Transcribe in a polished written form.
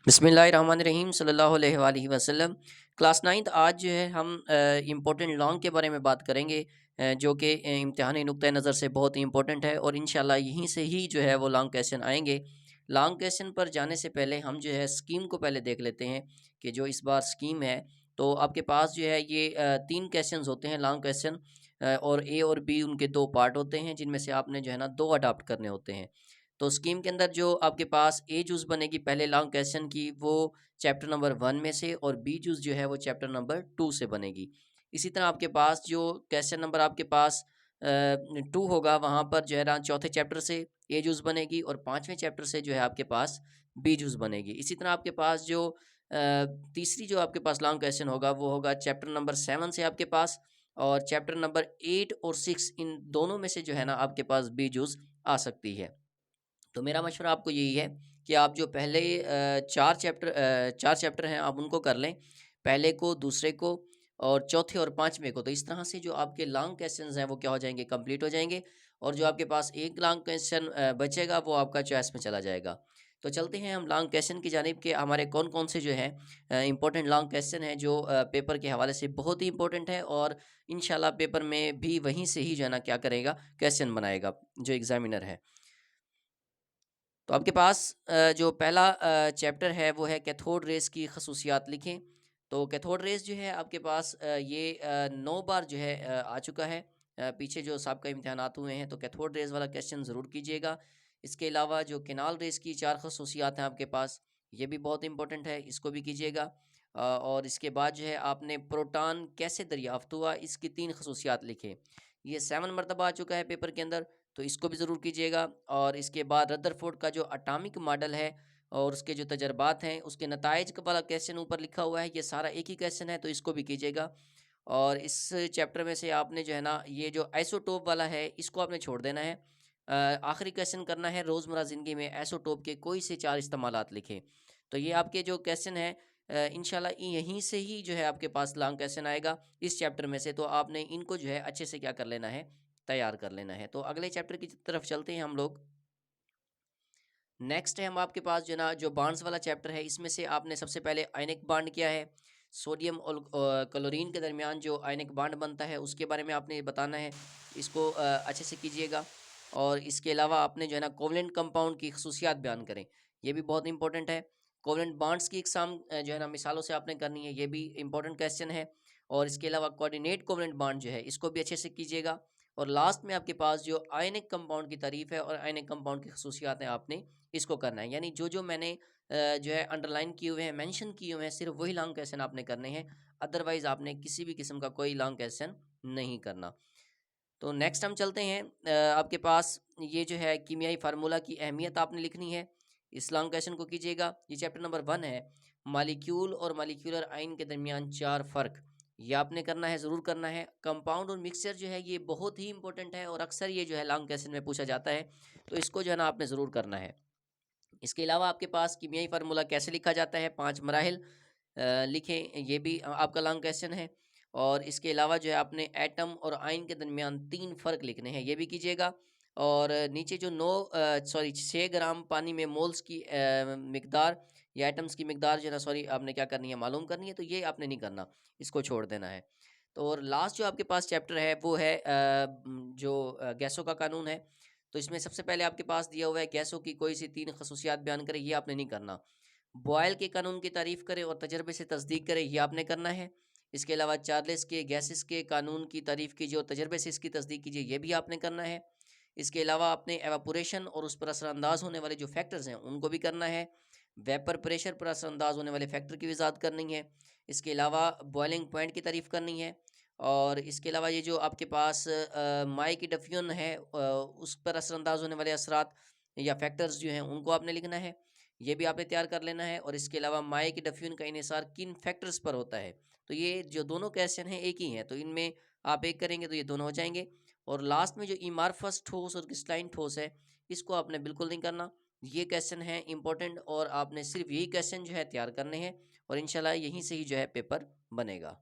बिस्मिल्लाहिर्रहमानिर्रहीम सल्लल्लाहु अलैहि वसल्लम। क्लास नाइन्थ आज जो है हम इम्पोर्टेंट लॉन्ग के बारे में बात करेंगे, जो कि इम्तिहानी नुक्ता नज़र से बहुत ही इम्पोर्टेंट है और इंशाल्लाह यहीं से ही जो है वो लॉन्ग क्वेश्चन आएंगे। लॉन्ग क्वेश्चन पर जाने से पहले हम जो है स्कीम को पहले देख लेते हैं कि जो इस बार स्कीम है, तो आपके पास जो है ये तीन क्वेश्चन होते हैं लॉन्ग क्वेश्चन, और ए और बी उनके दो पार्ट होते हैं जिनमें से आपने जो है ना दो अडाप्ट करने होते हैं। तो स्कीम के अंदर जो आपके पास ए जूस बनेगी पहले लॉन्ग क्वेश्चन की, वो चैप्टर नंबर 1 में से, और बी जूस जो है वो चैप्टर नंबर 2 से बनेगी। इसी तरह आपके पास जो क्वेश्चन नंबर आपके पास 2 होगा, वहाँ पर जो है ना चौथे चैप्टर से ए जूस बनेगी और 5वें चैप्टर से जो है आपके पास बी जूस बनेगी। इसी तरह आपके पास जो तीसरी जो आपके पास लॉन्ग क्वेश्चन होगा वो होगा चैप्टर नंबर 7 से आपके पास, और चैप्टर नंबर 8 और 6 इन दोनों में से जो है ना आपके पास बी जूस आ सकती है। तो मेरा मशवरा आपको यही है कि आप जो पहले 4 चैप्टर हैं आप उनको कर लें, पहले को, दूसरे को और चौथे और 5वें को। तो इस तरह से जो आपके लॉन्ग क्वेश्चंस हैं वो क्या हो जाएंगे, कंप्लीट हो जाएंगे, और जो आपके पास एक लॉन्ग क्वेश्चन बचेगा वो आपका चॉइस में चला जाएगा। तो चलते हैं हम लॉन्ग क्वेश्चन की जानिब के हमारे कौन कौन से जो है इंपॉर्टेंट लॉन्ग क्वेश्चन हैं जो पेपर के हवाले से बहुत ही इंपॉर्टेंट है, और इंशाल्लाह पेपर में भी वहीं से ही जो है ना क्या करेगा, क्वेश्चन बनाएगा जो एग्जामिनर है। तो आपके पास जो पहला चैप्टर है वो है कैथोड रेस की खसूसियात लिखें। तो कैथोड रेस जो है आपके पास ये 9 बार जो है आ चुका है, पीछे जो साहब इम्तहानात हुए हैं, तो कैथोड रेस वाला क्वेश्चन ज़रूर कीजिएगा। इसके अलावा जो केनाल रेस की 4 खसूसियात हैं आपके पास, ये भी बहुत इंपॉर्टेंट है, इसको भी कीजिएगा। और इसके बाद जो है आपने प्रोटॉन कैसे दरियाफ्त हुआ, इसकी 3 खसूसियात लिखें। ये 7 मरतबा आ चुका है पेपर के अंदर, तो इसको भी ज़रूर कीजिएगा। और इसके बाद रदरफोर्ड का जो एटॉमिक मॉडल है और उसके जो तजर्बात हैं, उसके नताइज का वाला क्वेश्चन ऊपर लिखा हुआ है, ये सारा एक ही क्वेश्चन है, तो इसको भी कीजिएगा। और इस चैप्टर में से आपने जो है ना ये जो आइसोटोप वाला है इसको आपने छोड़ देना है। आखिरी क्वेश्चन करना है रोज़मर्रा ज़िंदगी में आइसोटोप के कोई से 4 इस्तेमालात लिखें। तो ये आपके जो क्वेश्चन है इंशाल्लाह यहीं से ही जो है आपके पास लॉन्ग क्वेश्चन आएगा इस चैप्टर में से, तो आपने इनको जो है अच्छे से क्या कर लेना है, तैयार कर लेना है। तो अगले चैप्टर की तरफ चलते हैं हम लोग। नेक्स्ट है हम आपके पास जो ना जो बॉन्ड्स वाला चैप्टर है, इसमें से आपने सबसे पहले आयनिक बॉन्ड किया है। सोडियम और क्लोरीन के दरमियान जो आयनिक बॉन्ड बनता है उसके बारे में आपने बताना है, इसको अच्छे से कीजिएगा। और इसके अलावा आपने जो है ना कोवलेंट कंपाउंड की खसूसियात बयान करें, ये भी बहुत इंपॉर्टेंट है। कोवलेंट बॉन्ड्स की इकसाम जो है ना मिसालों से आपने करनी है, ये भी इंपॉर्टेंट क्वेश्चन है। और इसके अलावा कोऑर्डिनेट कोवलेंट बॉन्ड जो है इसको भी अच्छे से कीजिएगा। और लास्ट में आपके पास जो आयनिक कंपाउंड की तारीफ है और आयनिक कंपाउंड की खसूसियात हैं आपने इसको करना है। यानी जो जो मैंने जो है अंडरलाइन किए हुए हैं, मेंशन किए हुए हैं, सिर्फ वही लॉन्ग क्वेश्चन आपने करने हैं, अदरवाइज आपने किसी भी किस्म का कोई लॉन्ग क्वेश्चन नहीं करना। तो नेक्स्ट हम चलते हैं, आपके पास ये जो है कीमियाई फार्मूला की अहमियत आपने लिखनी है, इस लॉन्ग क्वेश्चन को कीजिएगा। ये चैप्टर नंबर 1 है, मालिक्यूल और मालिक्यूलर आयन के दरमियान 4 फ़र्क, ये आपने करना है, ज़रूर करना है। कंपाउंड और मिक्सचर जो है ये बहुत ही इंपॉर्टेंट है और अक्सर ये जो है लॉन्ग क्वेश्चन में पूछा जाता है, तो इसको जो है ना आपने ज़रूर करना है। इसके अलावा आपके पास कीमियाई फार्मूला कैसे लिखा जाता है, 5 मराहिल लिखें, ये भी आपका लॉन्ग क्वेश्चन है। और इसके अलावा जो है आपने एटम और आयन के दरमियान 3 फ़र्क लिखने हैं, ये भी कीजिएगा। और नीचे जो 6 ग्राम पानी में मोल्स की मिकदार या एटम्स की मिकदार जो है ना आपने क्या करनी है, मालूम करनी है, तो ये आपने नहीं करना, इसको छोड़ देना है। तो और लास्ट जो आपके पास चैप्टर है वो है जो गैसों का कानून है। तो इसमें सबसे पहले आपके पास दिया हुआ है गैसों की कोई सी 3 खसूसियात बयान करें, ये आपने नहीं करना। बॉयल के कानून की तारीफ़ करें और तजर्बे से तस्दीक करें, ये आपने करना है। इसके अलावा चार्ल्स के गैसेस के कानून की तारीफ़ कीजिए और तजर्बे से इसकी तस्दीक कीजिए, ये भी आपने करना है। इसके अलावा आपने एवापोरेशन और उस पर असरअंदाज होने वाले जो फैक्टर्स हैं उनको भी करना है। वेपर प्रेशर पर असरअंदाज होने वाले फैक्टर की वजाहत करनी है। इसके अलावा बॉइलिंग पॉइंट की तारीफ़ करनी है। और इसके अलावा ये जो आपके पास माई की डफियन है, उस पर असरअंदाज होने वाले असरात या फैक्टर्स जो हैं उनको आपने लिखना है, ये भी आपने तैयार कर लेना है। और इसके अलावा माई की डफियन का इन्हिसार किन फैक्टर्स पर होता है, तो ये जो दोनों क्वेश्चन हैं एक ही हैं, तो इनमें आप एक करेंगे तो ये दोनों हो जाएंगे। और लास्ट में जो इमारफस ठोस और क्रिस्टलाइन ठोस है, इसको आपने बिल्कुल नहीं करना। ये क्वेश्चन है इंपॉर्टेंट और आपने सिर्फ यही क्वेश्चन जो है तैयार करने हैं, और इंशाल्लाह यहीं से ही जो है पेपर बनेगा।